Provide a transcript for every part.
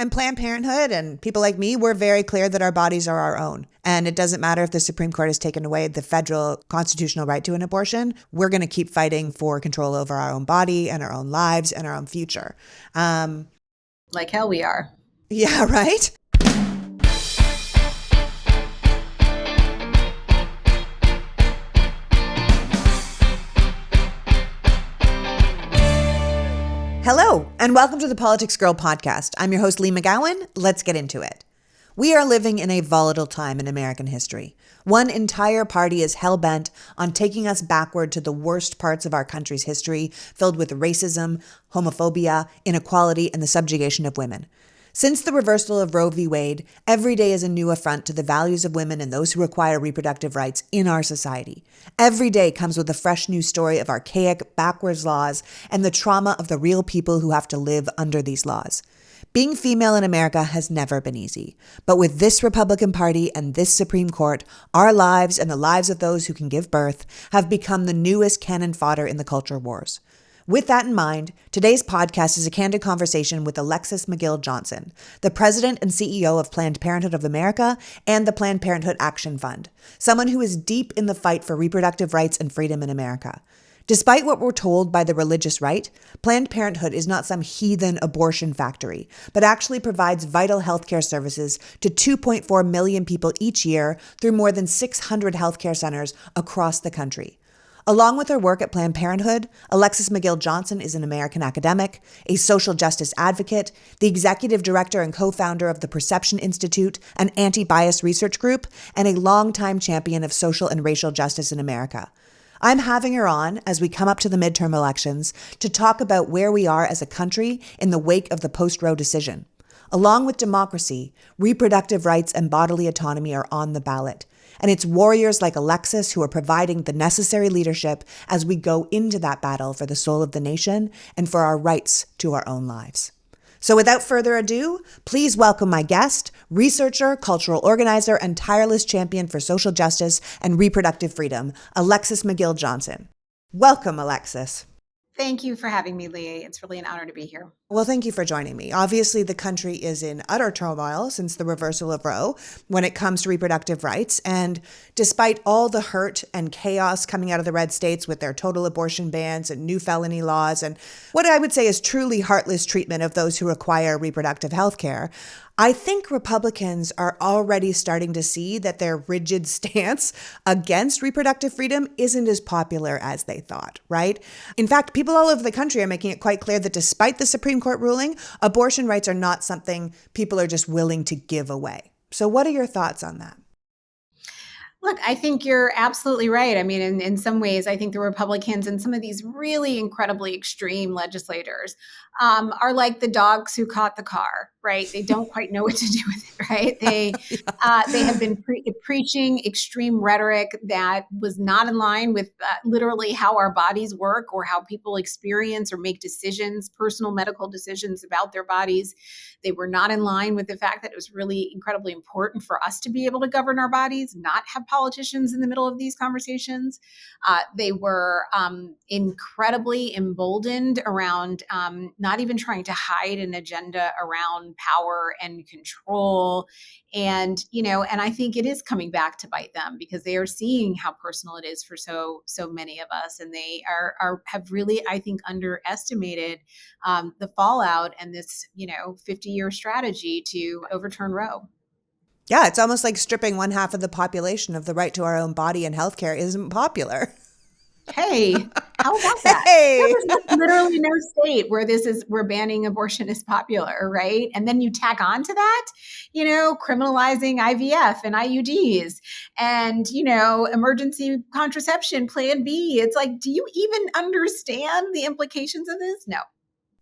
And Planned Parenthood and people like me, we're very clear that our bodies are our own. And it doesn't matter if the Supreme Court has taken away the federal constitutional right to an abortion. We're going to keep fighting for control over our own body and our own lives and our own future. Like hell we are. Yeah, right? Hello, and welcome to the Politics Girl podcast. I'm your host, Lee McGowan. Let's get into it. We are living in a volatile time in American history. One entire party is hell-bent on taking us backward to the worst parts of our country's history, filled with racism, homophobia, inequality, and the subjugation of women. Since the reversal of Roe v. Wade, every day is a new affront to the values of women and those who require reproductive rights in our society. Every day comes with a fresh new story of archaic, backwards laws and the trauma of the real people who have to live under these laws. Being female in America has never been easy. But with this Republican Party and this Supreme Court, our lives and the lives of those who can give birth have become the newest cannon fodder in the culture wars. With that in mind, today's podcast is a candid conversation with Alexis McGill Johnson, the president and CEO of Planned Parenthood of America and the Planned Parenthood Action Fund, someone who is deep in the fight for reproductive rights and freedom in America. Despite what we're told by the religious right, Planned Parenthood is not some heathen abortion factory, but actually provides vital healthcare services to 2.4 million people each year through more than 600 healthcare centers across the country. Along with her work at Planned Parenthood, Alexis McGill Johnson is an American academic, a social justice advocate, the executive director and co-founder of the Perception Institute, an anti-bias research group, and a longtime champion of social and racial justice in America. I'm having her on as we come up to the midterm elections to talk about where we are as a country in the wake of the post-Roe decision. Along with democracy, reproductive rights and bodily autonomy are on the ballot. And it's warriors like Alexis who are providing the necessary leadership as we go into that battle for the soul of the nation and for our rights to our own lives. So without further ado, please welcome my guest, researcher, cultural organizer, and tireless champion for social justice and reproductive freedom, Alexis McGill Johnson. Welcome, Alexis. Thank you for having me, Lee. It's really an honor to be here. Well, thank you for joining me. Obviously, the country is in utter turmoil since the reversal of Roe when it comes to reproductive rights. And despite all the hurt and chaos coming out of the red states with their total abortion bans and new felony laws and what I would say is truly heartless treatment of those who require reproductive health care, I think Republicans are already starting to see that their rigid stance against reproductive freedom isn't as popular as they thought, right? In fact, people all over the country are making it quite clear that despite the Supreme Court ruling, abortion rights are not something people are just willing to give away. So what are your thoughts on that? Look, I think you're absolutely right. I mean, in some ways, I think the Republicans and some of these really incredibly extreme legislators are like the dogs who caught the car, right? They don't quite know what to do with it, right? They have been preaching extreme rhetoric that was not in line with literally how our bodies work or how people experience or make decisions, personal medical decisions about their bodies. They were not in line with the fact that it was really incredibly important for us to be able to govern our bodies, not have politicians in the middle of these conversations. They were incredibly emboldened around not even trying to hide an agenda around power and control. And I think it is coming back to bite them because they are seeing how personal it is for so many of us. And they have really, I think, underestimated the fallout and this, 50-year strategy to overturn Roe. Yeah, it's almost like stripping one half of the population of the right to our own body and healthcare isn't popular. Hey, how about that? Hey. There's literally no state where banning abortion is popular, right? And then you tack on to that, criminalizing IVF and IUDs and, emergency contraception, Plan B. It's like, do you even understand the implications of this? No.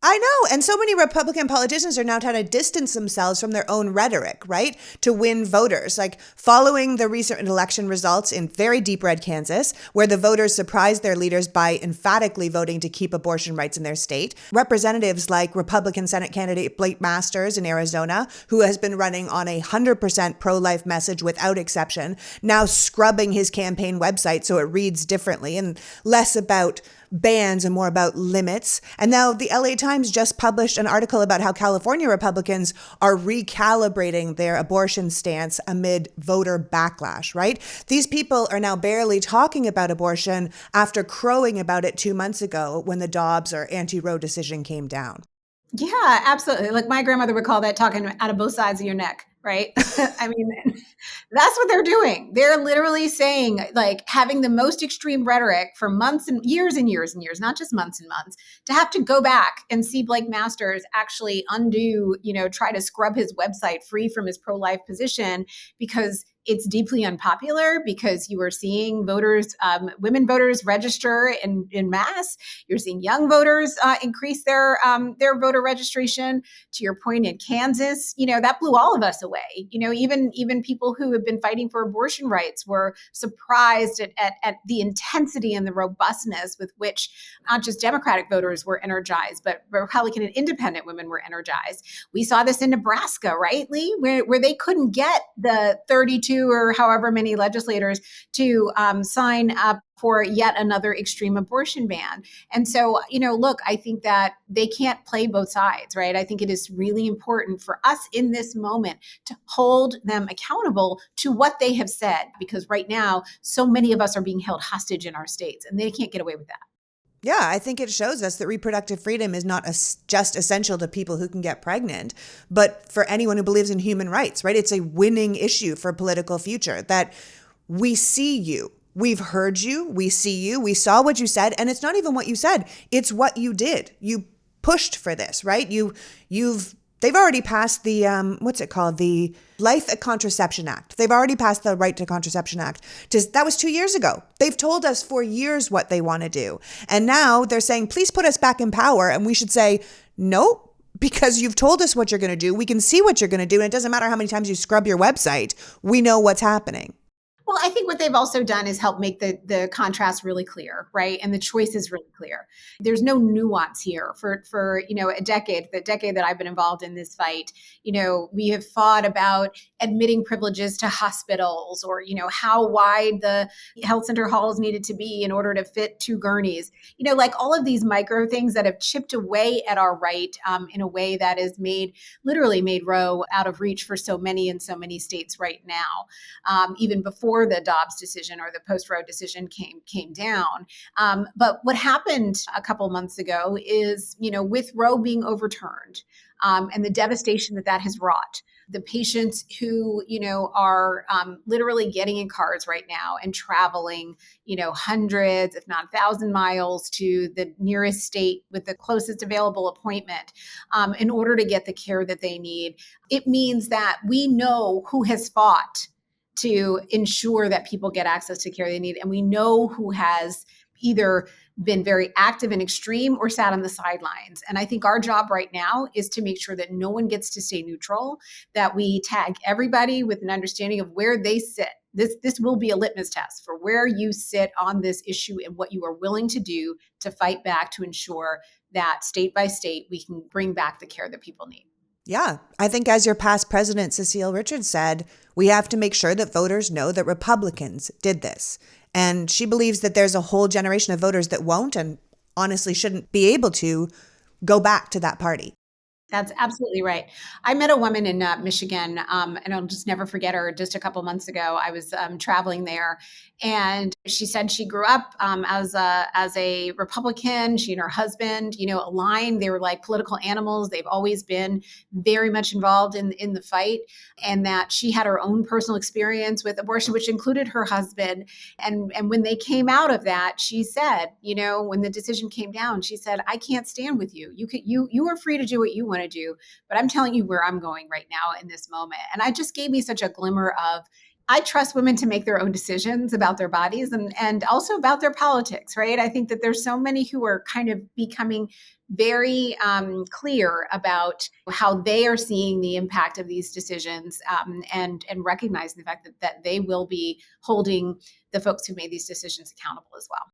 I know. And so many Republican politicians are now trying to distance themselves from their own rhetoric, right? To win voters. Like following the recent election results in very deep red Kansas, where the voters surprised their leaders by emphatically voting to keep abortion rights in their state. Representatives like Republican Senate candidate Blake Masters in Arizona, who has been running on 100% pro-life message without exception, now scrubbing his campaign website so it reads differently and less about bans and more about limits. And now the LA Times just published an article about how California Republicans are recalibrating their abortion stance amid voter backlash, right? These people are now barely talking about abortion after crowing about it 2 months ago when the Dobbs or anti-Roe decision came down. Yeah, absolutely. Like my grandmother would call that talking out of both sides of your neck, right? I mean, that's what they're doing. They're literally saying, like, having the most extreme rhetoric for months and years and years and years, not just months and months, to have to go back and see Blake Masters actually undo, try to scrub his website free from his pro-life position because it's deeply unpopular, because you are seeing voters, women voters register in mass. You're seeing young voters increase their voter registration. To your point, in Kansas, that blew all of us away. Even people who have been fighting for abortion rights were surprised at the intensity and the robustness with which not just Democratic voters were energized, but Republican and independent women were energized. We saw this in Nebraska, right, Lee, where they couldn't get the 32 or however many legislators to sign up for yet another extreme abortion ban. And so, look, I think that they can't play both sides, right? I think it is really important for us in this moment to hold them accountable to what they have said, because right now, so many of us are being held hostage in our states and they can't get away with that. Yeah, I think it shows us that reproductive freedom is not just essential to people who can get pregnant, but for anyone who believes in human rights, right? It's a winning issue for political future that we see you. We've heard you. We see you. We saw what you said. And it's not even what you said. It's what you did. You pushed for this, right? They've already passed the, what's it called? The Life at Contraception Act. They've already passed the Right to Contraception Act. That was 2 years ago. They've told us for years what they want to do. And now they're saying, please put us back in power. And we should say, no, because you've told us what you're going to do. We can see what you're going to do. And it doesn't matter how many times you scrub your website. We know what's happening. Well, I think what they've also done is help make the contrast really clear, right? And the choices really clear. There's no nuance here for a decade, the decade that I've been involved in this fight. We have fought about admitting privileges to hospitals, or how wide the health center halls needed to be in order to fit 2 gurneys. Like all of these micro things that have chipped away at our right in a way that has literally made Roe out of reach for so many in so many states right now, even before the Dobbs decision or the post-Roe decision came down. But what happened a couple months ago is, with Roe being overturned and the devastation that has wrought, the patients who, are literally getting in cars right now and traveling, hundreds, if not 1,000 miles to the nearest state with the closest available appointment in order to get the care that they need. It means that we know who has fought to ensure that people get access to care they need. And we know who has either been very active and extreme or sat on the sidelines. And I think our job right now is to make sure that no one gets to stay neutral, that we tag everybody with an understanding of where they sit. This will be a litmus test for where you sit on this issue and what you are willing to do to fight back to ensure that state by state, we can bring back the care that people need. Yeah, I think as your past president, Cecile Richards, said, we have to make sure that voters know that Republicans did this. And she believes that there's a whole generation of voters that won't and honestly shouldn't be able to go back to that party. That's absolutely right. I met a woman in Michigan, and I'll just never forget her. Just a couple months ago, I was traveling there, and she said she grew up as a Republican. She and her husband, aligned. They were like political animals. They've always been very much involved in the fight, and that she had her own personal experience with abortion, which included her husband. And when they came out of that, she said, when the decision came down, she said, "I can't stand with you. You are free to do what you want to do, but I'm telling you where I'm going right now in this moment." And it just gave me such a glimmer of, I trust women to make their own decisions about their bodies and also about their politics, right? I think that there's so many who are kind of becoming very clear about how they are seeing the impact of these decisions and recognizing the fact that they will be holding the folks who made these decisions accountable as well.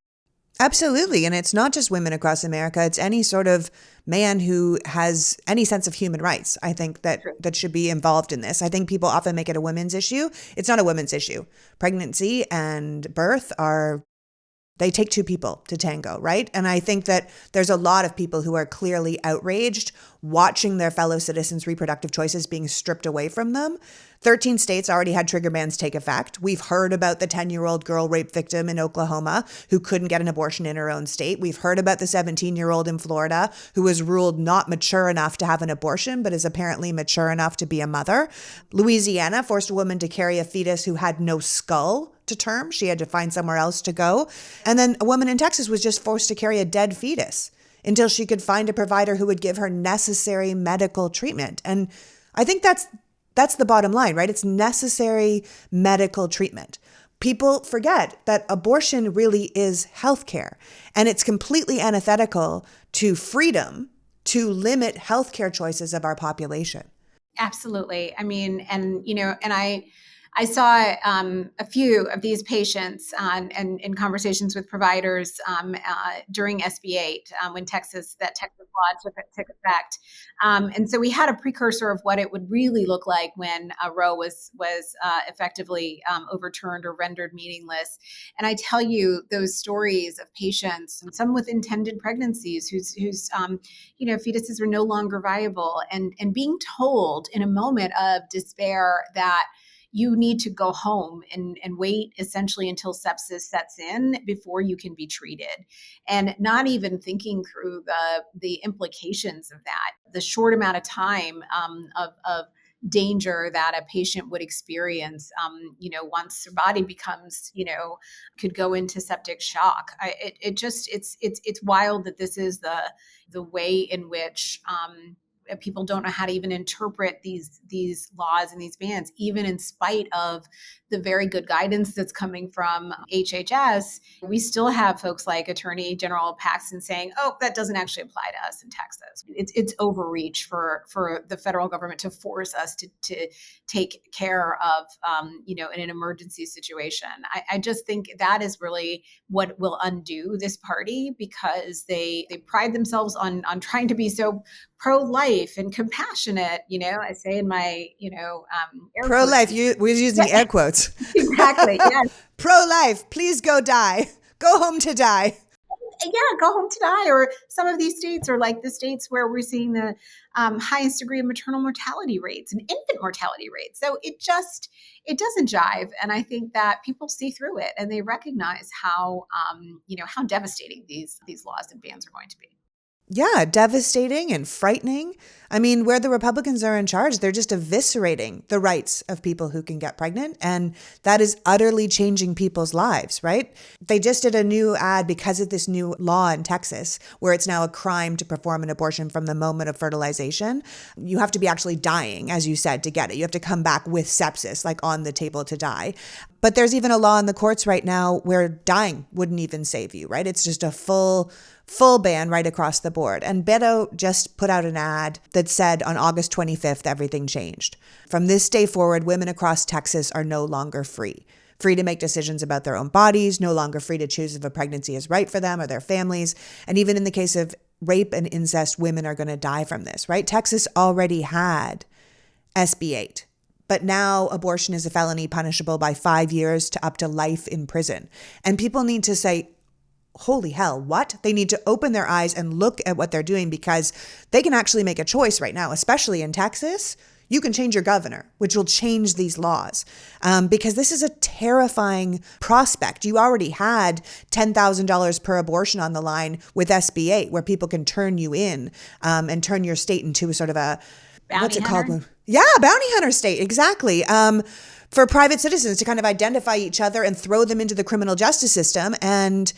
Absolutely. And it's not just women across America. It's any sort of man who has any sense of human rights, I think, that should be involved in this. I think people often make it a women's issue. It's not a women's issue. Pregnancy and birth are They take two people to tango, right? And I think that there's a lot of people who are clearly outraged watching their fellow citizens' reproductive choices being stripped away from them. 13 states already had trigger bans take effect. We've heard about the 10-year-old girl rape victim in Oklahoma who couldn't get an abortion in her own state. We've heard about the 17-year-old in Florida who was ruled not mature enough to have an abortion, but is apparently mature enough to be a mother. Louisiana forced a woman to carry a fetus who had no skull to term. She had to find somewhere else to go. And then a woman in Texas was just forced to carry a dead fetus until she could find a provider who would give her necessary medical treatment. And I think that's the bottom line, right? It's necessary medical treatment. People forget that abortion really is healthcare, and it's completely antithetical to freedom to limit healthcare choices of our population. Absolutely. I mean, and I saw a few of these patients and in conversations with providers during SB8 when Texas law took effect, and so we had a precursor of what it would really look like when Roe was effectively overturned or rendered meaningless. And I tell you those stories of patients, and some with intended pregnancies, whose fetuses are no longer viable, and being told in a moment of despair that you need to go home and wait essentially until sepsis sets in before you can be treated, and not even thinking through the implications of that, the short amount of time of danger that a patient would experience, once their body becomes, could go into septic shock. It's wild that this is the way in which people don't know how to even interpret these laws and these bans, even in spite of the very good guidance that's coming from HHS. We still have folks like Attorney General Paxton saying, "Oh, that doesn't actually apply to us in Texas." It's overreach for the federal government to force us to take care of, in an emergency situation. I just think that is really what will undo this party, because they pride themselves on trying to be so pro-life and compassionate. I say in my, air Pro-life, quotes. we're using air quotes. Exactly. Yes. Pro-life, please go die. Go home to die. Yeah, go home to die. Or some of these states are like the states where we're seeing the highest degree of maternal mortality rates and infant mortality rates. So it doesn't jive. And I think that people see through it and they recognize how devastating these laws and bans are going to be. Yeah, devastating and frightening. I mean, where the Republicans are in charge, they're just eviscerating the rights of people who can get pregnant. And that is utterly changing people's lives, right? They just did a new ad because of this new law in Texas, where it's now a crime to perform an abortion from the moment of fertilization. You have to be actually dying, as you said, to get it. You have to come back with sepsis, like on the table to die. But there's even a law in the courts right now where dying wouldn't even save you, right? It's just a full ban right across the board. And Beto just put out an ad that said on August 25th, everything changed. From this day forward, women across Texas are no longer free to make decisions about their own bodies, no longer free to choose if a pregnancy is right for them or their families. And even in the case of rape and incest, women are going to die from this, right? Texas already had SB8. But now abortion is a felony punishable by 5 years to up to life in prison. And people need to say, holy hell, what? They need to open their eyes and look at what they're doing, because they can actually make a choice right now, especially in Texas. You can change your governor, which will change these laws, because this is a terrifying prospect. You already had $10,000 per abortion on the line with SB8, where people can turn you in and turn your state into sort of a Bounty hunter? called? Yeah, bounty hunter state, exactly. For private citizens to kind of identify each other and throw them into the criminal justice system. And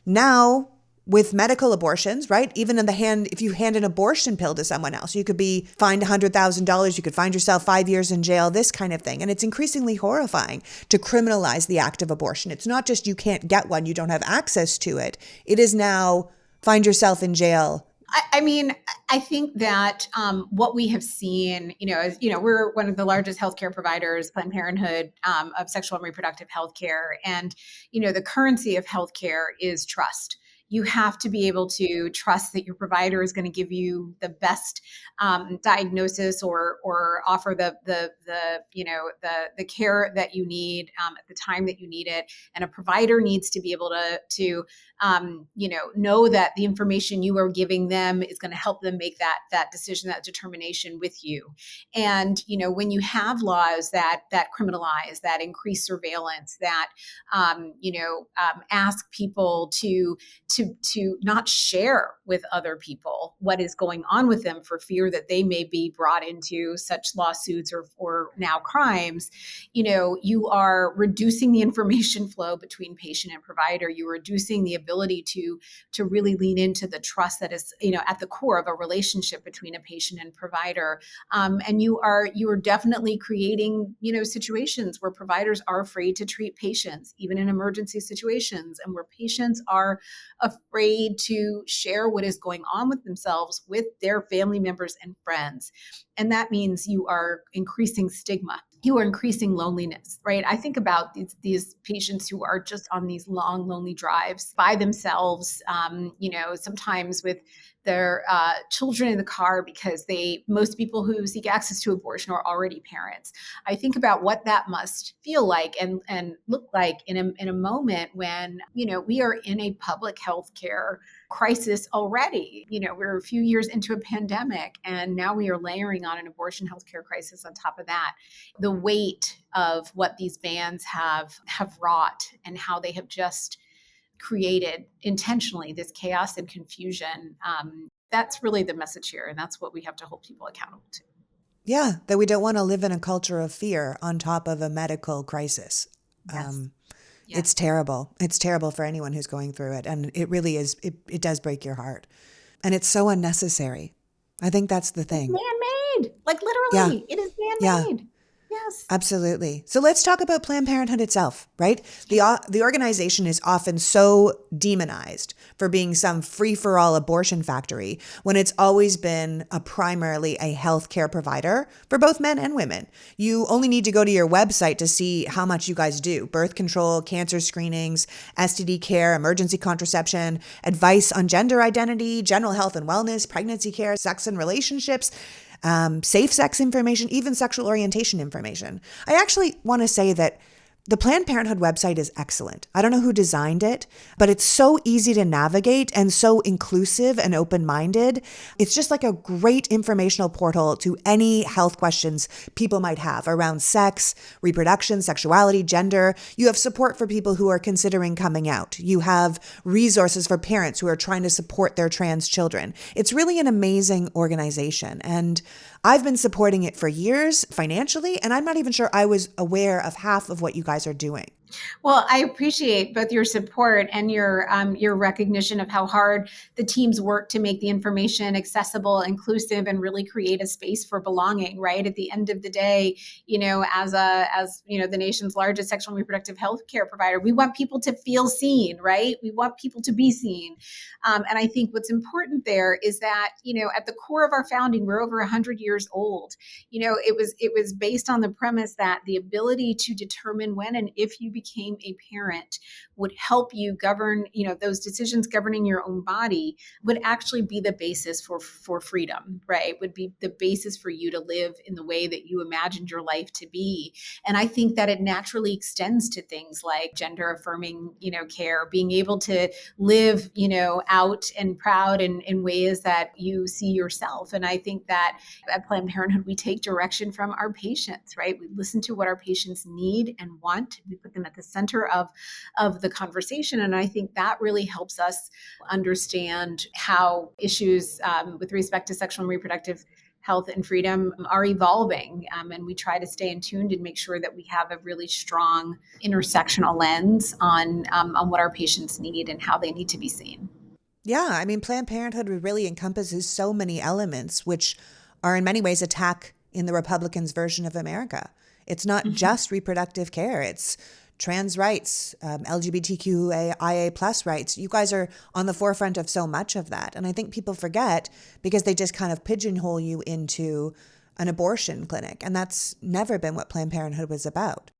now with medical abortions, right? Even if you hand an abortion pill to someone else, you could be fined $100,000. You could find yourself 5 years in jail, this kind of thing. And it's increasingly horrifying to criminalize the act of abortion. It's not just you can't get one, you don't have access to it. It is now find yourself in jail. I mean, I think that what we have seen, we're one of the largest healthcare providers, Planned Parenthood, of sexual and reproductive healthcare. And, the currency of healthcare is trust. You have to be able to trust that your provider is going to give you the best diagnosis or offer the care that you need at the time that you need it. And a provider needs to be able to know that the information you are giving them is going to help them make that decision, that determination with you. And when you have laws that criminalize, that increase surveillance, that ask people to not share with other people what is going on with them for fear that they may be brought into such lawsuits or now crimes, you are reducing the information flow between patient and provider. You're reducing the ability to really lean into the trust that is at the core of a relationship between a patient and provider. And you are definitely creating situations where providers are afraid to treat patients, even in emergency situations, and where patients are afraid to share what is going on with themselves with their family members and friends. And that means you are increasing stigma. You are increasing loneliness, right? I think about these patients who are just on these long, lonely drives by themselves, sometimes with their children in the car, because most people who seek access to abortion are already parents. I think about what that must feel like and look like in a moment when, we are in a public health care crisis already. We're a few years into a pandemic, and now we are layering on an abortion healthcare crisis on top of that. The weight of what these bans have wrought and how they have just created intentionally this chaos and confusion. That's really the message here, and that's what we have to hold people accountable to. Yeah, that we don't want to live in a culture of fear on top of a medical crisis. Yes. Yes. It's terrible. It's terrible for anyone who's going through it. And it really is, it does break your heart. And it's so unnecessary. I think that's the thing. It's man-made. Like literally, it is man-made. Yeah. Yes. Absolutely. So let's talk about Planned Parenthood itself, right? The organization is often so demonized for being some free-for-all abortion factory when it's always been primarily a healthcare provider for both men and women. You only need to go to your website to see how much you guys do: birth control, cancer screenings, STD care, emergency contraception, advice on gender identity, general health and wellness, pregnancy care, sex and relationships, safe sex information, even sexual orientation information. I actually want to say that the Planned Parenthood website is excellent. I don't know who designed it, but it's so easy to navigate and so inclusive and open-minded. It's just like a great informational portal to any health questions people might have around sex, reproduction, sexuality, gender. You have support for people who are considering coming out. You have resources for parents who are trying to support their trans children. It's really an amazing organization. And I've been supporting it for years financially, and I'm not even sure I was aware of half of what you guys are doing. Well, I appreciate both your support and your recognition of how hard the teams work to make the information accessible, inclusive, and really create a space for belonging. Right at the end of the day, as the nation's largest sexual and reproductive health care provider, we want people to feel seen. Right, we want people to be seen, and I think what's important there is that at the core of our founding, we're over 100 years old. It was based on the premise that the ability to determine when and if you became a parent would help you govern, those decisions governing your own body would actually be the basis for freedom, right? Would be the basis for you to live in the way that you imagined your life to be. And I think that it naturally extends to things like gender affirming, care, being able to live, out and proud in ways that you see yourself. And I think that at Planned Parenthood, we take direction from our patients, right? We listen to what our patients need and want. We put them at the center of the conversation. And I think that really helps us understand how issues with respect to sexual and reproductive health and freedom are evolving. And we try to stay in tune and make sure that we have a really strong intersectional lens on what our patients need and how they need to be seen. Yeah, I mean, Planned Parenthood really encompasses so many elements, which are in many ways attack in the Republicans' version of America. It's not just reproductive care. It's trans rights, LGBTQIA plus rights. You guys are on the forefront of so much of that. And I think people forget because they just kind of pigeonhole you into an abortion clinic. And that's never been what Planned Parenthood was about.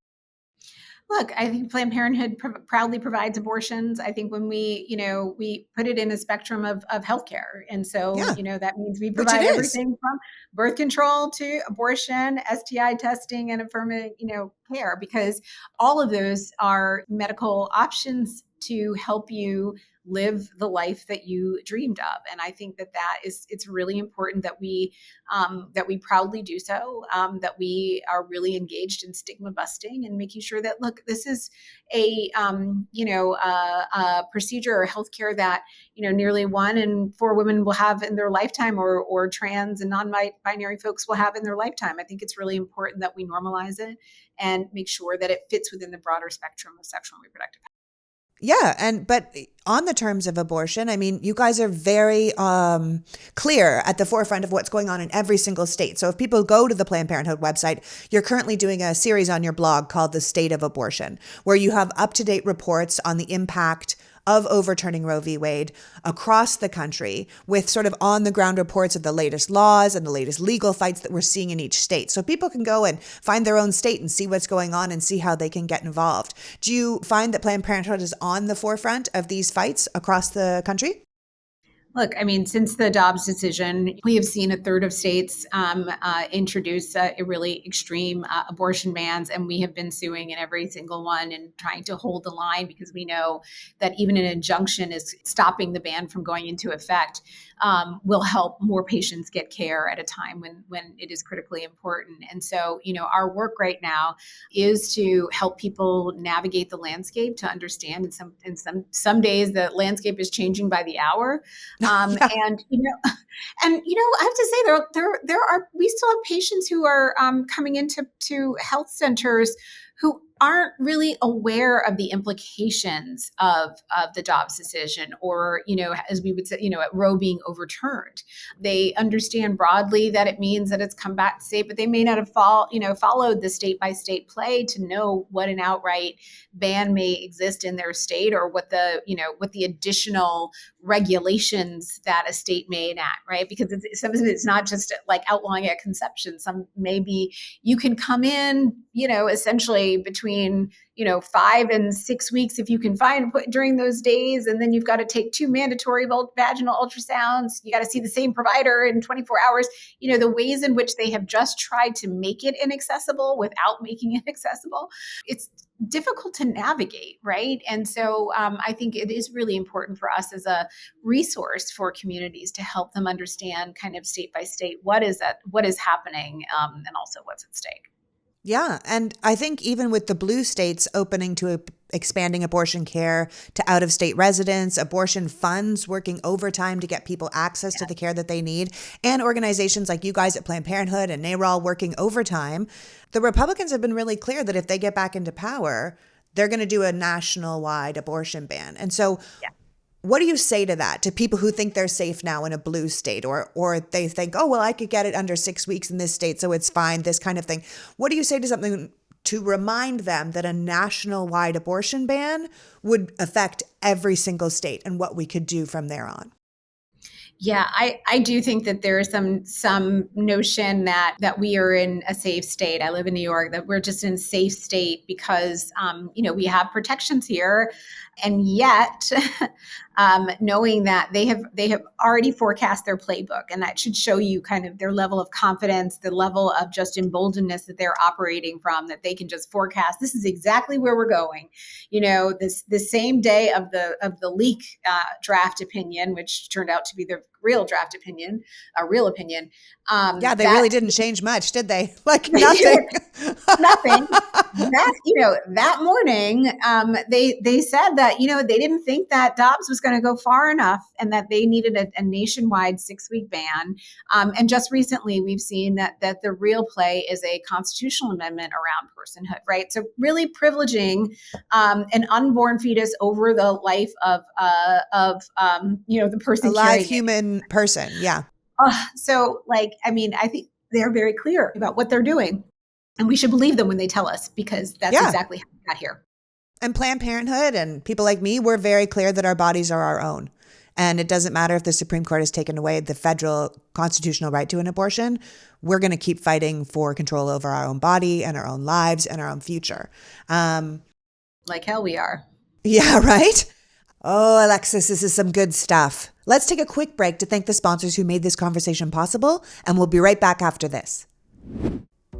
Look, I think Planned Parenthood proudly provides abortions. I think when we put it in a spectrum of healthcare. And so, Yeah, that means we which it provide is. everything from birth control to abortion, STI testing, and affirmative, care, because all of those are medical options to help you live the life that you dreamed of. And I think it's really important that we proudly do so, that we are really engaged in stigma busting and making sure that, look, this is a procedure or healthcare that, nearly 1 in 4 women will have in their lifetime, or trans and non-binary folks will have in their lifetime. I think it's really important that we normalize it and make sure that it fits within the broader spectrum of sexual and reproductive health. Yeah, but on the terms of abortion, I mean, you guys are very clear at the forefront of what's going on in every single state. So if people go to the Planned Parenthood website, you're currently doing a series on your blog called The State of Abortion, where you have up-to-date reports on the impact of overturning Roe v. Wade across the country, with sort of on the ground reports of the latest laws and the latest legal fights that we're seeing in each state. So people can go and find their own state and see what's going on and see how they can get involved. Do you find that Planned Parenthood is on the forefront of these fights across the country? Look, I mean, since the Dobbs decision, we have seen a third of states introduce a really extreme abortion bans, and we have been suing in every single one and trying to hold the line, because we know that even an injunction is stopping the ban from going into effect, will help more patients get care at a time when it is critically important. And so, our work right now is to help people navigate the landscape, to understand. Some days the landscape is changing by the hour. Yeah. I have to say, there are we still have patients who are coming into health centers who aren't really aware of the implications of the Dobbs decision, or, as we would say, Roe being overturned. They understand broadly that it means that it's come back safe, but they may not have followed the state by state play to know what an outright ban may exist in their state, or what the additional regulations that a state may enact, right? Because sometimes it's not just like outlawing at conception. Some maybe you can come in, essentially between 5 and 6 weeks if you can find during those days, and then you've got to take 2 mandatory vaginal ultrasounds. You got to see the same provider in 24 hours. The ways in which they have just tried to make it inaccessible without making it accessible, it's difficult to navigate, right? And so I think it is really important for us as a resource for communities to help them understand, kind of state by state, what is happening, and also what's at stake. Yeah. And I think even with the blue states opening to expanding abortion care to out-of-state residents, abortion funds working overtime to get people access to the care that they need, and organizations like you guys at Planned Parenthood and NARAL working overtime, the Republicans have been really clear that if they get back into power, they're going to do a national-wide abortion ban. And so what do you say to that, to people who think they're safe now in a blue state, or they think, oh, well, I could get it under 6 weeks in this state, so it's fine, this kind of thing? What do you say to something to remind them that a national-wide abortion ban would affect every single state and what we could do from there on? Yeah, I do think that there is some notion that we are in a safe state. I live in New York, that we're just in a safe state because we have protections here, and yet knowing that they have already forecast their playbook, and that should show you kind of their level of confidence, the level of just emboldenedness that they're operating from, that they can just forecast this is exactly where we're going. The same day of the leak draft opinion, which turned out to be the real draft opinion, a real opinion. Yeah, they really didn't change much, did they? Like nothing. Nothing. That morning, they said that they didn't think that Dobbs was going to go far enough, and that they needed a nationwide 6-week ban. And just recently, we've seen that the real play is a constitutional amendment around personhood, right? So really privileging an unborn fetus over the life of the person A live carrying human person. Yeah. I think they're very clear about what they're doing. And we should believe them when they tell us, because that's exactly how we got here. And Planned Parenthood and people like me, we're very clear that our bodies are our own. And it doesn't matter if the Supreme Court has taken away the federal constitutional right to an abortion. We're going to keep fighting for control over our own body and our own lives and our own future. Like hell we are. Yeah, right? Oh, Alexis, this is some good stuff. Let's take a quick break to thank the sponsors who made this conversation possible, and we'll be right back after this.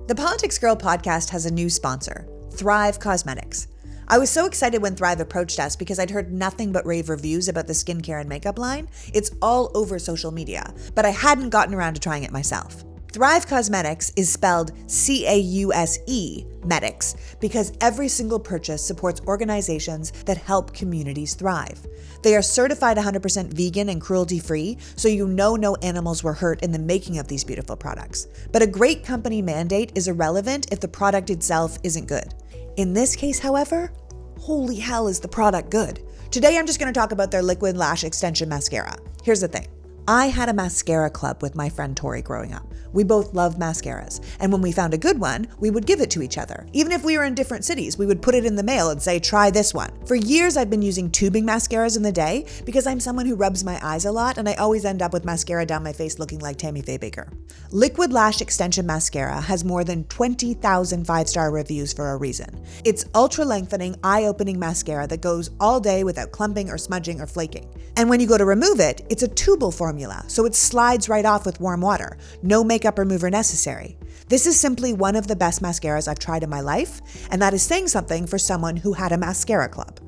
The Politics Girl podcast has a new sponsor, Thrive Cosmetics. I was so excited when Thrive approached us because I'd heard nothing but rave reviews about the skincare and makeup line. It's all over social media, but I hadn't gotten around to trying it myself. Thrive Cosmetics is spelled C-A-U-S-E, medics, because every single purchase supports organizations that help communities thrive. They are certified 100% vegan and cruelty-free, so you know no animals were hurt in the making of these beautiful products. But a great company mandate is irrelevant if the product itself isn't good. In this case, however, holy hell is the product good. Today I'm just going to talk about their liquid lash extension mascara. Here's the thing. I had a mascara club with my friend Tori growing up. We both loved mascaras, and when we found a good one, we would give it to each other. Even if we were in different cities, we would put it in the mail and say, try this one. For years, I've been using tubing mascaras in the day because I'm someone who rubs my eyes a lot, and I always end up with mascara down my face looking like Tammy Faye Baker. Liquid Lash Extension Mascara has more than 20,000 five-star reviews for a reason. It's ultra-lengthening, eye-opening mascara that goes all day without clumping or smudging or flaking. And when you go to remove it, it's a tubal formula, so it slides right off with warm water. No makeup remover necessary. This is simply one of the best mascaras I've tried in my life, and that is saying something for someone who had a mascara club.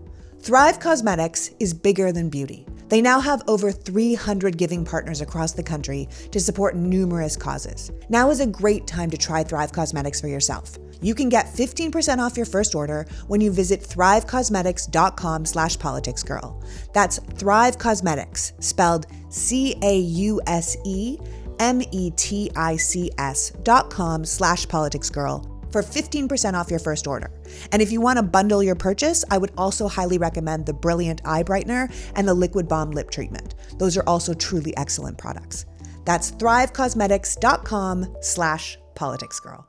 Thrive Cosmetics is bigger than beauty. They now have over 300 giving partners across the country to support numerous causes. Now is a great time to try Thrive Cosmetics for yourself. You can get 15% off your first order when you visit thrivecosmetics.com/politicsgirl. That's Thrive Cosmetics, spelled CAUSEMETICS.com/politicsgirl for 15% off your first order. And if you want to bundle your purchase, I would also highly recommend the Brilliant Eye Brightener and the Liquid Balm Lip Treatment. Those are also truly excellent products. That's thrivecosmetics.com/politicsgirl.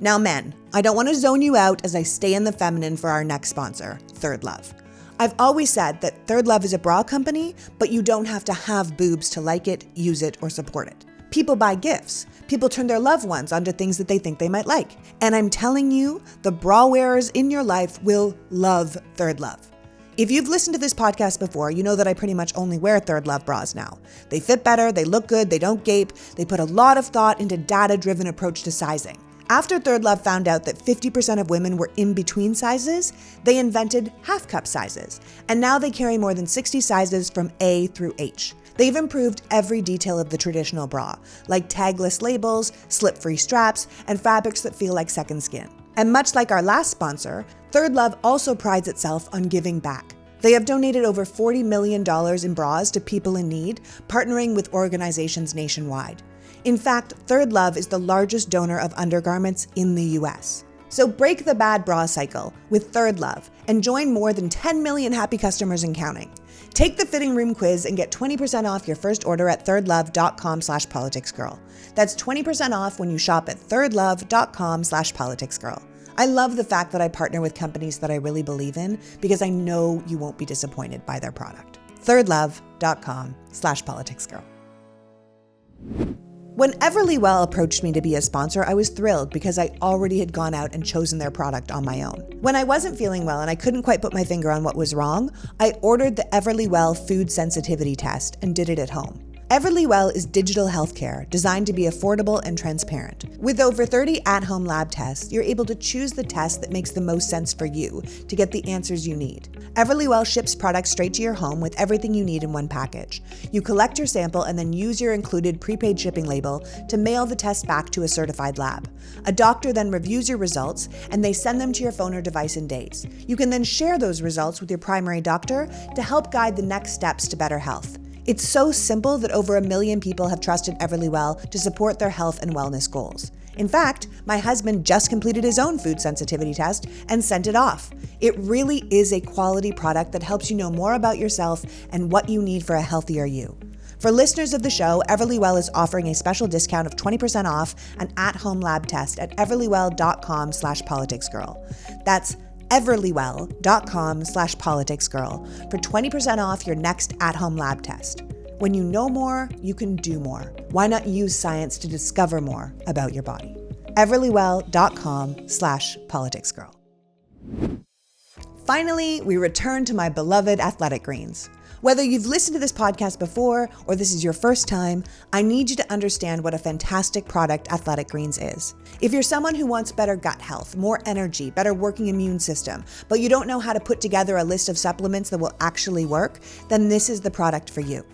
Now men, I don't want to zone you out as I stay in the feminine for our next sponsor, Third Love. I've always said that Third Love is a bra company, but you don't have to have boobs to like it, use it, or support it. People buy gifts. People turn their loved ones onto things that they think they might like. And I'm telling you, the bra wearers in your life will love Third Love. If you've listened to this podcast before, you know that I pretty much only wear Third Love bras now. They fit better, they look good, they don't gape, they put a lot of thought into data-driven approach to sizing. After Third Love found out that 50% of women were in between sizes, they invented half cup sizes. And now they carry more than 60 sizes from A through H. They've improved every detail of the traditional bra, like tagless labels, slip-free straps, and fabrics that feel like second skin. And much like our last sponsor, Third Love also prides itself on giving back. They have donated over $40 million in bras to people in need, partnering with organizations nationwide. In fact, Third Love is the largest donor of undergarments in the US. So break the bad bra cycle with Third Love and join more than 10 million happy customers and counting. Take the fitting room quiz and get 20% off your first order at thirdlove.com/politicsgirl. That's 20% off when you shop at thirdlove.com/politicsgirl. I love the fact that I partner with companies that I really believe in because I know you won't be disappointed by their product. thirdlove.com/politicsgirl. When Everlywell approached me to be a sponsor, I was thrilled because I already had gone out and chosen their product on my own. When I wasn't feeling well and I couldn't quite put my finger on what was wrong, I ordered the Everlywell food sensitivity test and did it at home. Everlywell is digital healthcare designed to be affordable and transparent. With over 30 at-home lab tests, you're able to choose the test that makes the most sense for you to get the answers you need. Everlywell ships products straight to your home with everything you need in one package. You collect your sample and then use your included prepaid shipping label to mail the test back to a certified lab. A doctor then reviews your results and they send them to your phone or device in days. You can then share those results with your primary doctor to help guide the next steps to better health. It's so simple that over 1 million people have trusted Everlywell to support their health and wellness goals. In fact, my husband just completed his own food sensitivity test and sent it off. It really is a quality product that helps you know more about yourself and what you need for a healthier you. For listeners of the show, Everlywell is offering a special discount of 20% off an at-home lab test at everlywell.com/politicsgirl. That's everlywell.com/politicsgirl for 20% off your next at-home lab test. When you know more, you can do more. Why not use science to discover more about your body? everlywell.com/politicsgirl. Finally, we return to my beloved athletic greens. Whether you've listened to this podcast before or this is your first time, I need you to understand what a fantastic product Athletic Greens is. If you're someone who wants better gut health, more energy, better working immune system, but you don't know how to put together a list of supplements that will actually work, then this is the product for you.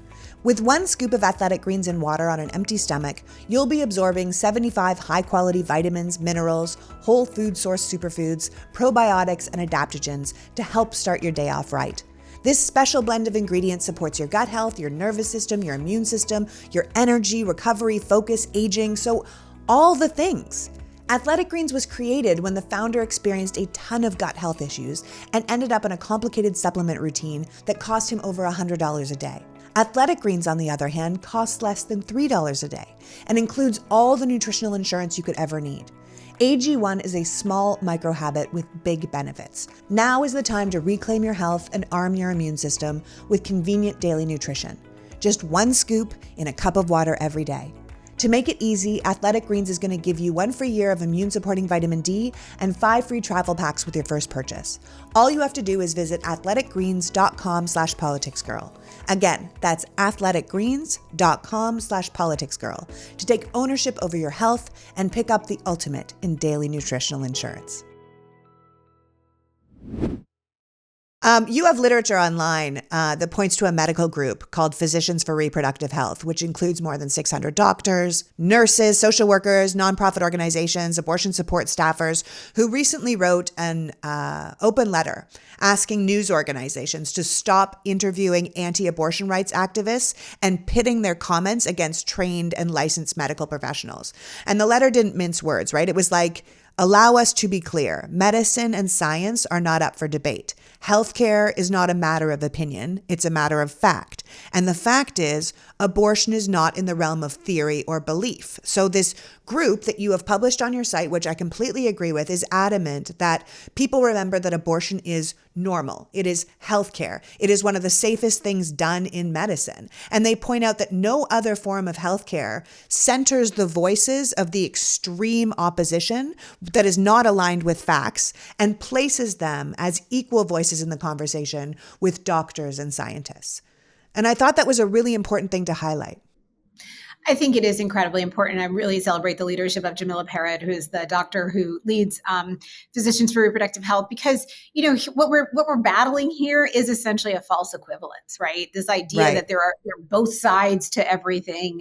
With 1 scoop of Athletic Greens in water on an empty stomach, you'll be absorbing 75 high-quality vitamins, minerals, whole food source superfoods, probiotics, and adaptogens to help start your day off right. This special blend of ingredients supports your gut health, your nervous system, your immune system, your energy, recovery, focus, aging, so all the things. Athletic Greens was created when the founder experienced a ton of gut health issues and ended up in a complicated supplement routine that cost him over $100 a day. Athletic Greens, on the other hand, costs less than $3 a day and includes all the nutritional insurance you could ever need. AG1 is a small microhabit with big benefits. Now is the time to reclaim your health and arm your immune system with convenient daily nutrition. Just 1 scoop in a cup of water every day. To make it easy, Athletic Greens is going to give you 1 free year of immune-supporting vitamin D and 5 free travel packs with your first purchase. All you have to do is visit athleticgreens.com/politicsgirl. Again, that's athleticgreens.com/politicsgirl to take ownership over your health and pick up the ultimate in daily nutritional insurance. You have literature online that points to a medical group called Physicians for Reproductive Health, which includes more than 600 doctors, nurses, social workers, nonprofit organizations, abortion support staffers, who recently wrote an open letter asking news organizations to stop interviewing anti-abortion rights activists and pitting their comments against trained and licensed medical professionals. And the letter didn't mince words, right? It was like, allow us to be clear. Medicine and science are not up for debate. Healthcare is not a matter of opinion. It's a matter of fact. And the fact is, abortion is not in the realm of theory or belief. So this group that you have published on your site, which I completely agree with, is adamant that people remember that abortion is normal. It is healthcare. It is one of the safest things done in medicine. And they point out that no other form of healthcare centers the voices of the extreme opposition that is not aligned with facts and places them as equal voices in the conversation with doctors and scientists. And I thought that was a really important thing to highlight. I think it is incredibly important. I really celebrate the leadership of Jamila Parrott, who is the doctor who leads Physicians for Reproductive Health, because what we're battling here is essentially a false equivalence, right? This idea that there are both sides to everything.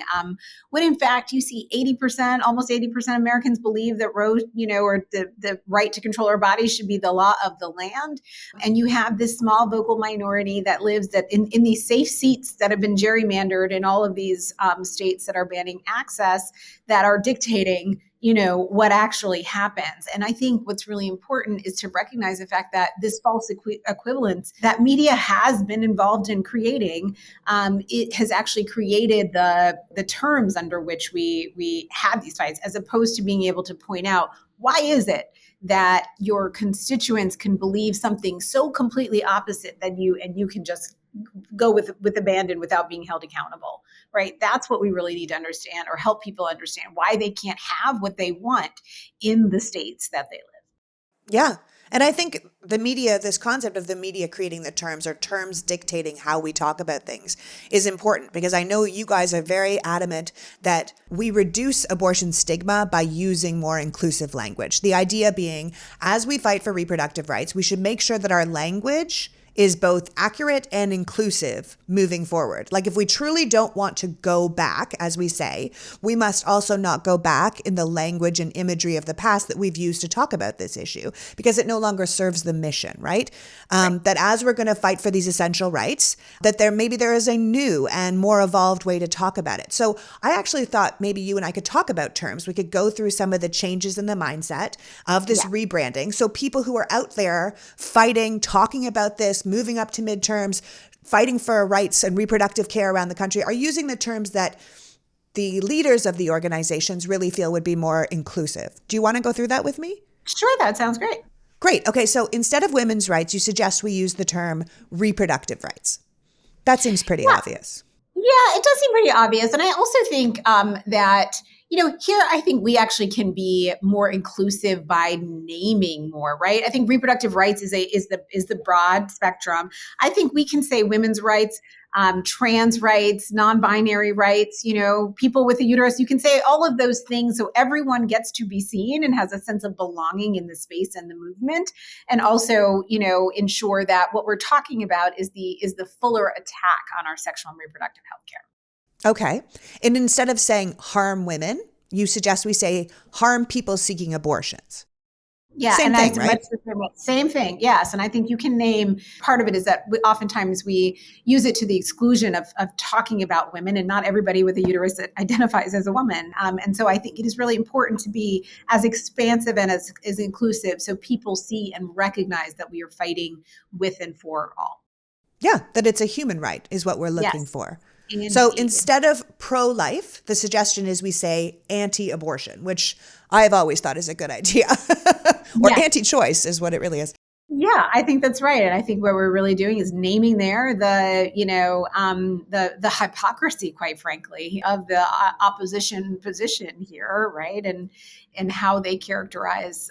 When in fact you see 80%, almost 80% of Americans believe that Roe, or the right to control our bodies should be the law of the land, and you have this small vocal minority that lives in these safe seats that have been gerrymandered in all of these states that are banning access, that are dictating, what actually happens. And I think what's really important is to recognize the fact that this false equivalence that media has been involved in creating, it has actually created the terms under which we have these fights, as opposed to being able to point out, why is it that your constituents can believe something so completely opposite than you, and you can just go with abandon without being held accountable, right? That's what we really need to understand, or help people understand why they can't have what they want in the states that they live. Yeah. And I think the media, this concept of the media creating the terms, or terms dictating how we talk about things, is important, because I know you guys are very adamant that we reduce abortion stigma by using more inclusive language. The idea being, as we fight for reproductive rights, we should make sure that our language is both accurate and inclusive moving forward. Like, if we truly don't want to go back, as we say, we must also not go back in the language and imagery of the past that we've used to talk about this issue, because it no longer serves the mission, right? That as we're going to fight for these essential rights, that there is a new and more evolved way to talk about it. So I actually thought maybe you and I could talk about terms. We could go through some of the changes in the mindset of this rebranding. So people who are out there fighting, talking about this, moving up to midterms, fighting for rights and reproductive care around the country, are using the terms that the leaders of the organizations really feel would be more inclusive. Do you want to go through that with me? Sure, that sounds great. Great. Okay, so instead of women's rights, you suggest we use the term reproductive rights. That seems pretty obvious. Yeah, it does seem pretty obvious. And I also think that, here I think we actually can be more inclusive by naming more, right? I think reproductive rights is the broad spectrum. I think we can say women's rights, trans rights, non-binary rights, people with a uterus. You can say all of those things so everyone gets to be seen and has a sense of belonging in the space and the movement, and also, ensure that what we're talking about is the fuller attack on our sexual and reproductive health care. Okay. And instead of saying harm women, you suggest we say harm people seeking abortions. Yeah, Same thing, right? Same thing, yes. And I think you can name, part of it is that oftentimes we use it to the exclusion of talking about women, and not everybody with a uterus that identifies as a woman. And so I think it is really important to be as expansive and as inclusive so people see and recognize that we are fighting with and for all. Yeah, that it's a human right is what we're looking for. Indeed. So instead of pro-life, the suggestion is we say anti-abortion, which I've always thought is a good idea. Or anti-choice is what it really is. Yeah, I think that's right. And I think what we're really doing is naming there the hypocrisy, quite frankly, of the opposition position here, right? And how they characterize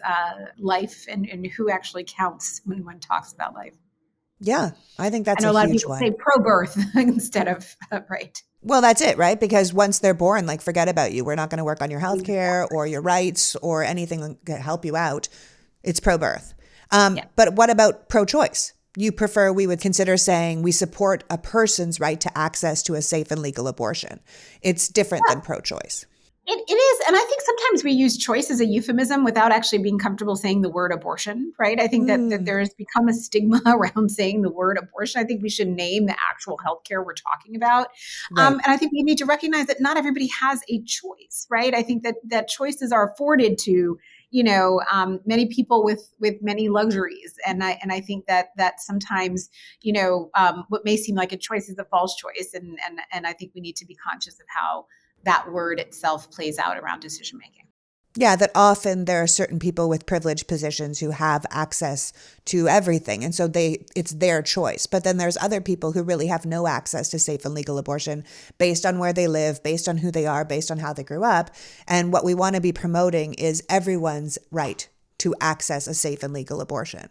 life and who actually counts when one talks about life. Yeah, I think that's I know a lot of huge people one. say pro-birth instead of right. Well, that's it, right? Because once they're born, like, forget about you. We're not going to work on your health care or your rights or anything to help you out. It's pro-birth. But what about pro-choice? You prefer we would consider saying we support a person's right to access to a safe and legal abortion. It's different than pro-choice. It is. And I think sometimes we use choice as a euphemism without actually being comfortable saying the word abortion, right? I think that there has become a stigma around saying the word abortion. I think we should name the actual healthcare we're talking about. Right. And I think we need to recognize that not everybody has a choice, right? I think that choices are afforded to many people with many luxuries. And I think that sometimes, what may seem like a choice is a false choice. And I think we need to be conscious of how that word itself plays out around decision making. Yeah, that often there are certain people with privileged positions who have access to everything. And so it's their choice. But then there's other people who really have no access to safe and legal abortion based on where they live, based on who they are, based on how they grew up. And what we want to be promoting is everyone's right to access a safe and legal abortion.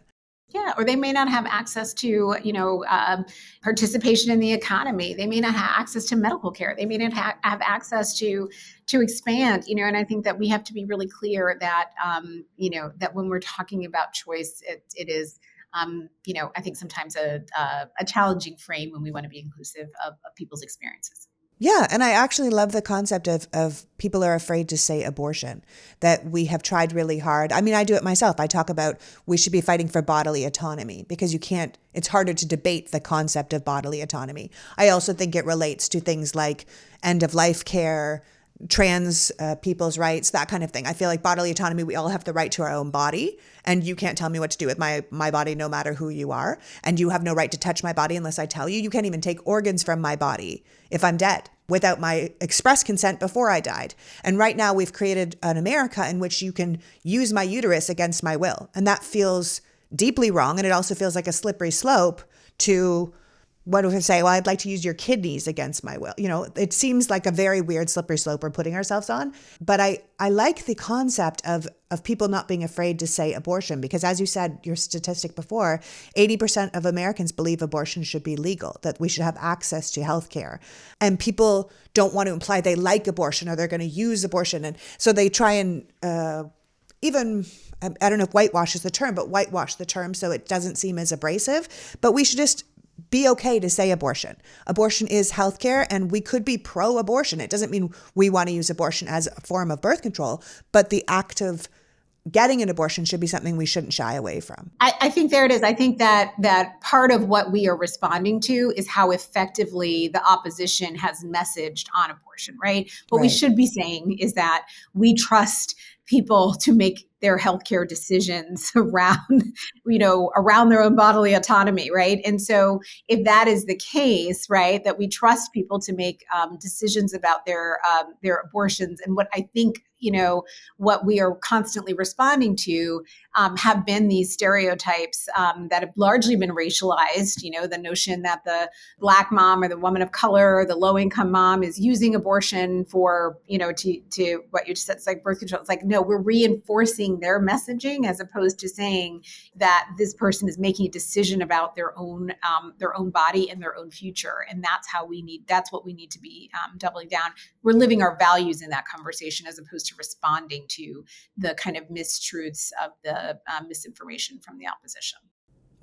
Yeah, or they may not have access to, participation in the economy. They may not have access to medical care. They may not have access to expand, and I think that we have to be really clear that, that when we're talking about choice, it is, I think sometimes a challenging frame when we want to be inclusive of people's experiences. Yeah, and I actually love the concept of people are afraid to say abortion, that we have tried really hard. I mean, I do it myself. I talk about we should be fighting for bodily autonomy because it's harder to debate the concept of bodily autonomy. I also think it relates to things like end of life care, trans people's rights, that kind of thing. I feel like bodily autonomy, we all have the right to our own body, and you can't tell me what to do with my body no matter who you are. And you have no right to touch my body unless I tell you. You can't even take organs from my body if I'm dead without my express consent before I died. And right now we've created an America in which you can use my uterus against my will. And that feels deeply wrong. And it also feels like a slippery slope to what if I say, well, I'd like to use your kidneys against my will. It seems like a very weird slippery slope we're putting ourselves on. But I like the concept of people not being afraid to say abortion, because as you said, your statistic before, 80% of Americans believe abortion should be legal, that we should have access to health care. And people don't want to imply they like abortion or they're going to use abortion. And so they try and even, I don't know if whitewash is the term, but whitewash the term so it doesn't seem as abrasive. But we should just be okay to say abortion. Abortion is healthcare, and we could be pro-abortion. It doesn't mean we want to use abortion as a form of birth control, but the act of getting an abortion should be something we shouldn't shy away from. I think there it is. I think that part of what we are responding to is how effectively the opposition has messaged on abortion, right? What we should be saying is that we trust people to make their healthcare decisions around their own bodily autonomy, right? And so if that is the case, right, that we trust people to make decisions about their abortions, and what I think what we are constantly responding to have been these stereotypes that have largely been racialized. The notion that the Black mom or the woman of color or the low income mom is using abortion for, to what you just said, it's like birth control. It's like, no, we're reinforcing their messaging as opposed to saying that this person is making a decision about their own body and their own future. And that's what we need to be doubling down. We're living our values in that conversation as opposed to responding to the kind of mistruths of the misinformation from the opposition.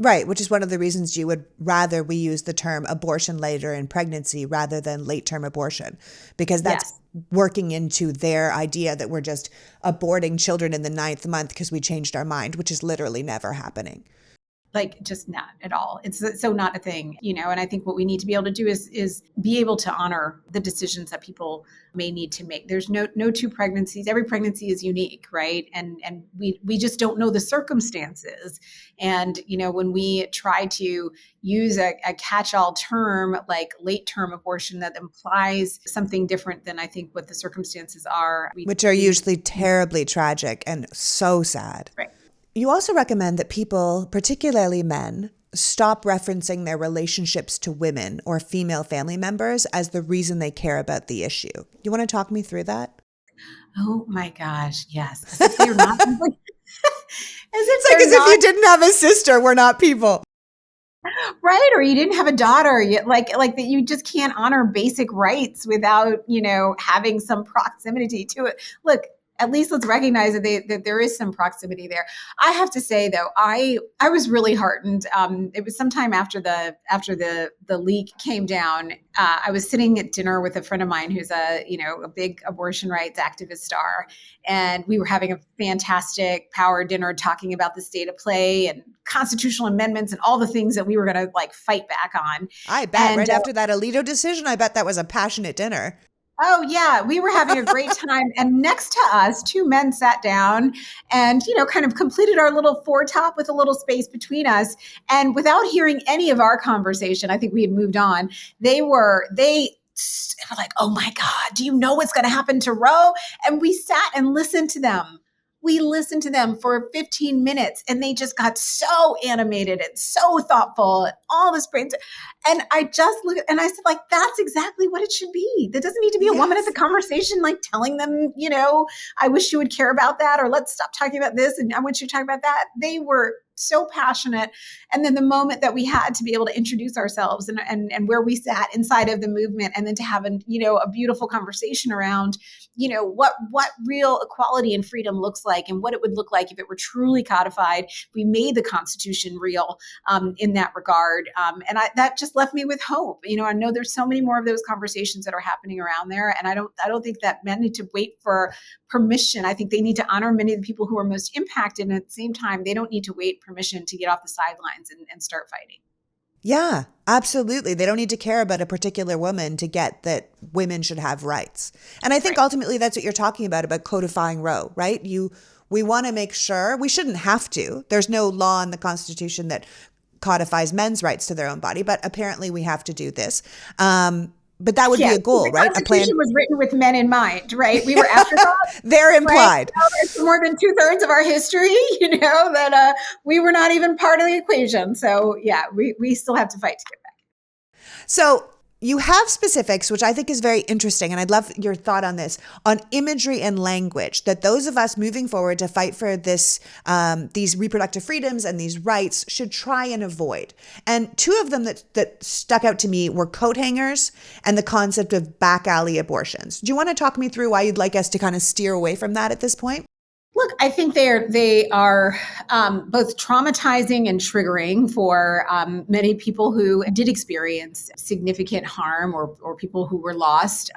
Right, which is one of the reasons you would rather we use the term abortion later in pregnancy rather than late-term abortion, because that's working into their idea that we're just aborting children in the 9th month because we changed our mind, which is literally never happening. Like, just not at all. It's so not a thing, and I think what we need to be able to do is be able to honor the decisions that people may need to make. There's no two pregnancies. Every pregnancy is unique, right? And we just don't know the circumstances. And, when we try to use a catch-all term like late-term abortion that implies something different than I think what the circumstances are. Which are usually terribly tragic and so sad. Right. You also recommend that people, particularly men, stop referencing their relationships to women or female family members as the reason they care about the issue. You want to talk me through that? Oh my gosh, yes. As if they're not people. As if you didn't have a sister, we're not people. Right. Or you didn't have a daughter, like that you just can't honor basic rights without, having some proximity to it. Look, at least let's recognize that there is some proximity there. I have to say, though, I was really heartened. It was sometime after the leak came down. I was sitting at dinner with a friend of mine who's a big abortion rights activist star, and we were having a fantastic power dinner talking about the state of play and constitutional amendments and all the things that we were going to fight back on. I bet right after that Alito decision, I bet that was a passionate dinner. Oh, yeah. We were having a great time. And next to us, two men sat down and, kind of completed our little foretop with a little space between us. And without hearing any of our conversation, I think we had moved on. They were like, oh my God, do you know what's going to happen to Roe? And we sat and listened to them. We listened to them for 15 minutes and they just got so animated and so thoughtful and all this brains. And I just looked and I said, that's exactly what it should be. There doesn't need to be a woman at the conversation, telling them, I wish you would care about that, or let's stop talking about this. And I want you to talk about that. They were so passionate. And then the moment that we had to be able to introduce ourselves and where we sat inside of the movement, and then to have a beautiful conversation around, what real equality and freedom looks like and what it would look like if it were truly codified. We made the Constitution real in that regard. And that just left me with hope. I know there's so many more of those conversations that are happening around there. And I don't think that men need to wait for permission. I think they need to honor many of the people who are most impacted. And at the same time, they don't need to wait permission to get off the sidelines and start fighting. Yeah, absolutely. They don't need to care about a particular woman to get that women should have rights. And I think ultimately that's what you're talking about codifying Roe, right? We want to make sure, we shouldn't have to. There's no law in the Constitution that codifies men's rights to their own body, but apparently we have to do this. But that would be a goal, right? The Constitution was written with men in mind, right? We were afterthoughts. They're implied. Right? For more than 2/3 of our history, that we were not even part of the equation. So yeah, we still have to fight to get back. So you have specifics, which I think is very interesting, and I'd love your thought on this, on imagery and language, that those of us moving forward to fight for this, these reproductive freedoms and these rights should try and avoid. And two of them that stuck out to me were coat hangers and the concept of back alley abortions. Do you want to talk me through why you'd like us to kind of steer away from that at this point? Look, I think they are both traumatizing and triggering for many people who did experience significant harm or people who were lost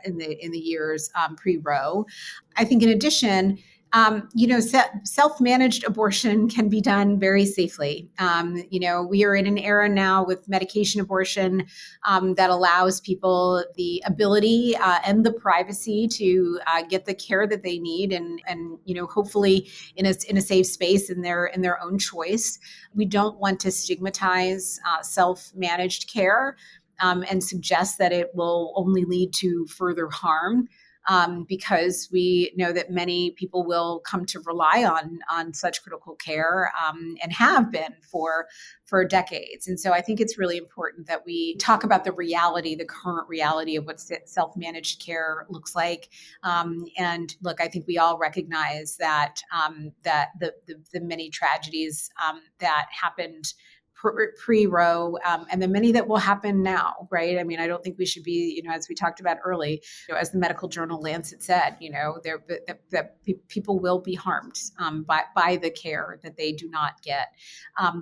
in the years pre-Roe. I think in addition, self-managed abortion can be done very safely. We are in an era now with medication abortion that allows people the ability and the privacy to get the care that they need, and hopefully in a safe space in their own choice. We don't want to stigmatize self-managed care and suggest that it will only lead to further harm. because we know that many people will come to rely on such critical care, and have been for decades. And so I think it's really important that we talk about the reality, the current reality of what self-managed care looks like. And look, I think we all recognize that that the many tragedies that happened pre-Roe, and the many that will happen now, right? I mean, I don't think we should be, as we talked about early, as the medical journal Lancet said, that people will be harmed by the care that they do not get.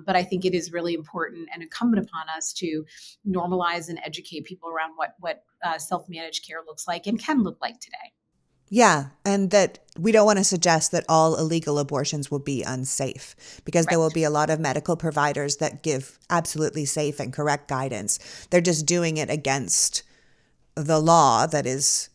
But I think it is really important and incumbent upon us to normalize and educate people around what self-managed care looks like and can look like today. Yeah, and that we don't want to suggest that all illegal abortions will be unsafe, because there will Right. be a lot of medical providers that give absolutely safe and correct guidance. They're just doing it against the law that is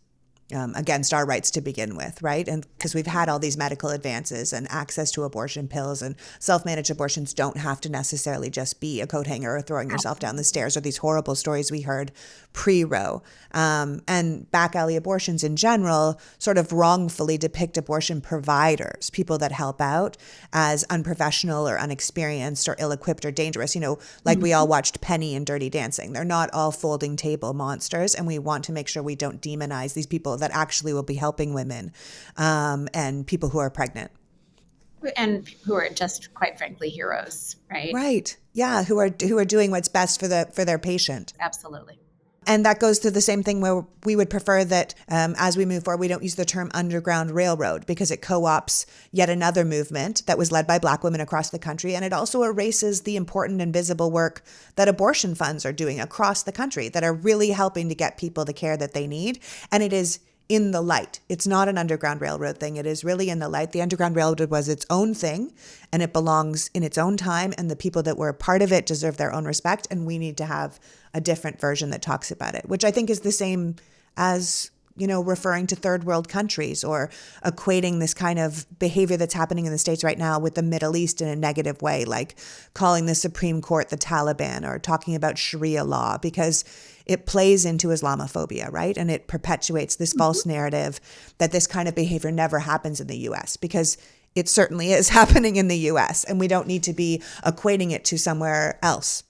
against our rights to begin with, right? And because we've had all these medical advances and access to abortion pills, and self-managed abortions don't have to necessarily just be a coat hanger or throwing yourself down the stairs, or these horrible stories we heard pre-Roe. And back alley abortions in general sort of wrongfully depict abortion providers, people that help out, as unprofessional or unexperienced or ill-equipped or dangerous. Like we all watched Penny and Dirty Dancing. They're not all folding table monsters, and we want to make sure we don't demonize these people that actually will be helping women, and people who are pregnant. And who are just, quite frankly, heroes, right? Right. Yeah. Who are doing what's best for their patient. Absolutely. And that goes to the same thing where we would prefer that as we move forward, we don't use the term Underground Railroad, because it co-opts yet another movement that was led by Black women across the country. And it also erases the important and visible work that abortion funds are doing across the country that are really helping to get people the care that they need. And it is in the light. It's not an Underground Railroad thing. It is really in the light. The Underground Railroad was its own thing, and it belongs in its own time. And the people that were part of it deserve their own respect. And we need to have a different version that talks about it, which I think is the same as, referring to third world countries, or equating this kind of behavior that's happening in the States right now with the Middle East in a negative way, like calling the Supreme Court the Taliban, or talking about Sharia law, because it plays into Islamophobia, right? And it perpetuates this false narrative that this kind of behavior never happens in the US, because it certainly is happening in the US, and we don't need to be equating it to somewhere else.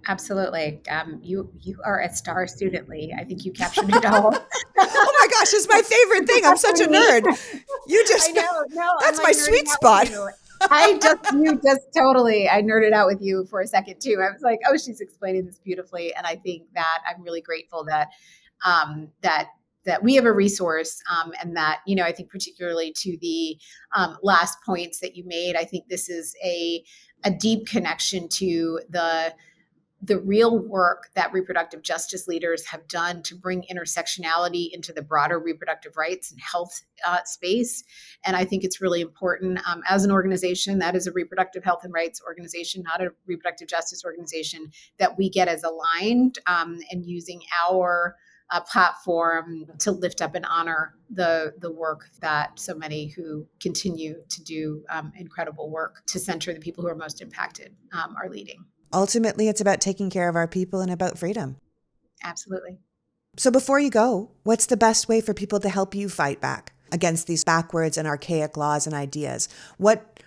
Absolutely. You are a star student, Lee. I think you captured it all. Oh my gosh, it's my favorite thing. I'm such a nerd. I know. No, That's I'm my like sweet nerding out spot. with you. I nerded out with you for a second too. I was like, oh, she's explaining this beautifully. And I think that I'm really grateful that, that we have a resource, and that, I think particularly to the last points that you made, I think this is a deep connection to the real work that reproductive justice leaders have done to bring intersectionality into the broader reproductive rights and health space. And I think it's really important, as an organization that is a reproductive health and rights organization, not a reproductive justice organization, that we get as aligned, and using our platform to lift up and honor the work that so many who continue to do incredible work to center the people who are most impacted are leading. Ultimately, it's about taking care of our people and about freedom. Absolutely. So before you go, what's the best way for people to help you fight back against these backwards and archaic laws and ideas? What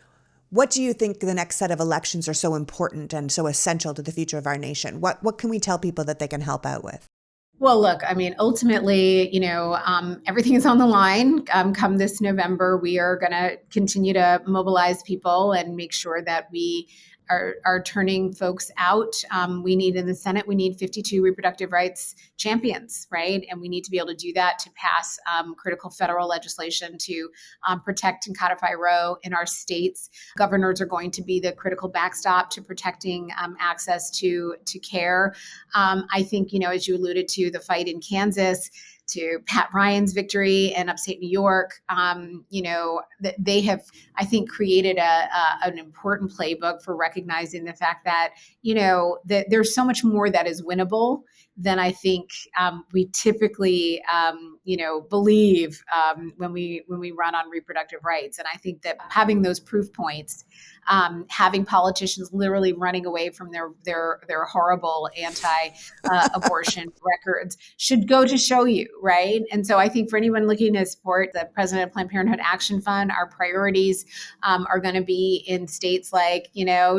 do you think the next set of elections are so important and so essential to the future of our nation? What can we tell people that they can help out with? Well, look, I mean, ultimately, everything is on the line. Come this November, we are going to continue to mobilize people and make sure that we are turning folks out. We need in the Senate, we need 52 reproductive rights champions, right? And we need to be able to do that to pass critical federal legislation to protect and codify Roe in our states. Governors are going to be the critical backstop to protecting access to care. I think, as you alluded to, the fight in Kansas, to Pat Ryan's victory in upstate New York, they have, I think, created an important playbook for recognizing the fact that, that there's so much more that is winnable than I think we typically, believe when we run on reproductive rights. And I think that having those proof points, having politicians literally running away from their horrible anti-abortion records should go to show you, right? And so I think for anyone looking to support the President of Planned Parenthood Action Fund, our priorities are going to be in states like,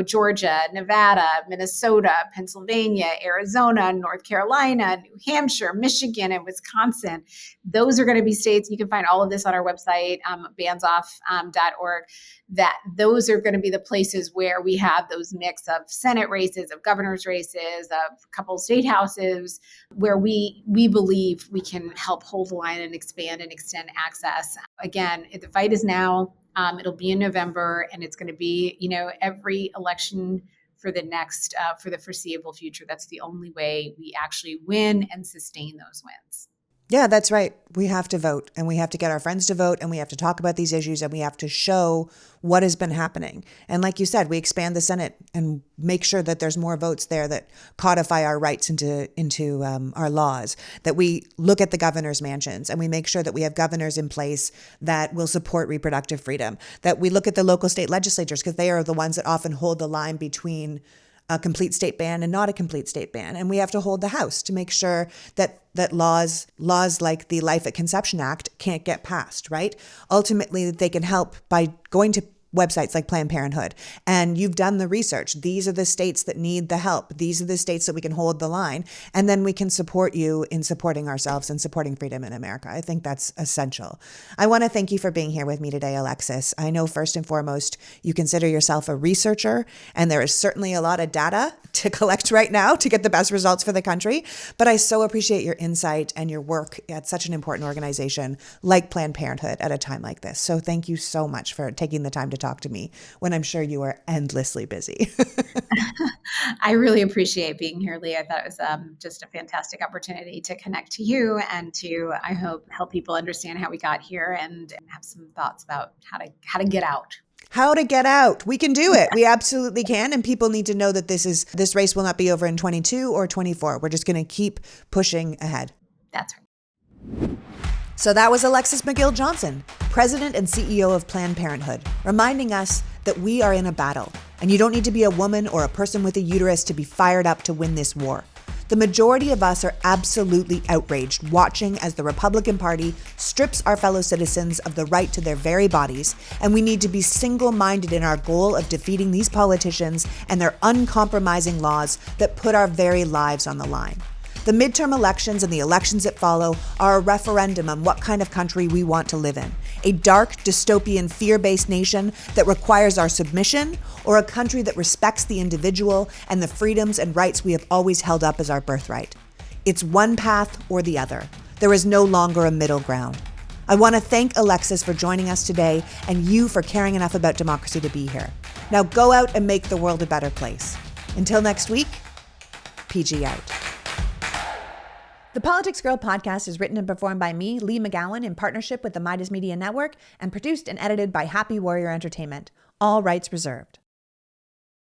Georgia, Nevada, Minnesota, Pennsylvania, Arizona, North Carolina, New Hampshire, Michigan, and Wisconsin. Those are going to be states. You can find all of this on our website, bandsoff.org. That those are going to be the places where we have those mix of Senate races, of governor's races, of a couple of state houses, where we believe we can help hold the line and expand and extend access. Again, the fight is now. It'll be in November, and it's going to be, every election for the foreseeable future. That's the only way we actually win and sustain those wins. Yeah, that's right. We have to vote, and we have to get our friends to vote, and we have to talk about these issues, and we have to show what has been happening. And like you said, we expand the Senate and make sure that there's more votes there that codify our rights into our laws, that we look at the governor's mansions and we make sure that we have governors in place that will support reproductive freedom, that we look at the local state legislatures because they are the ones that often hold the line between a complete state ban and not a complete state ban. And we have to hold the House to make sure that laws like the Life at Conception Act can't get passed, right? Ultimately, they can help by going to websites like Planned Parenthood. And you've done the research. These are the states that need the help. These are the states that we can hold the line. And then we can support you in supporting ourselves and supporting freedom in America. I think that's essential. I want to thank you for being here with me today, Alexis. I know first and foremost, you consider yourself a researcher, and there is certainly a lot of data to collect right now to get the best results for the country. But I so appreciate your insight and your work at such an important organization like Planned Parenthood at a time like this. So thank you so much for taking the time to talk to me when I'm sure you are endlessly busy. I really appreciate being here, Lee. I thought it was just a fantastic opportunity to connect to you and to, I hope, help people understand how we got here and have some thoughts about how to get out. How to get out. We can do it. We absolutely can. And people need to know that this race will not be over in 22 or 24. We're just going to keep pushing ahead. That's right. So that was Alexis McGill Johnson, President and CEO of Planned Parenthood, reminding us that we are in a battle, and you don't need to be a woman or a person with a uterus to be fired up to win this war. The majority of us are absolutely outraged watching as the Republican Party strips our fellow citizens of the right to their very bodies, and we need to be single-minded in our goal of defeating these politicians and their uncompromising laws that put our very lives on the line. The midterm elections and the elections that follow are a referendum on what kind of country we want to live in. A dark, dystopian, fear-based nation that requires our submission, or a country that respects the individual and the freedoms and rights we have always held up as our birthright. It's one path or the other. There is no longer a middle ground. I want to thank Alexis for joining us today and you for caring enough about democracy to be here. Now go out and make the world a better place. Until next week, PG out. The Politics Girl podcast is written and performed by me, Lee McGowan, in partnership with the Midas Media Network, and produced and edited by Happy Warrior Entertainment. All rights reserved.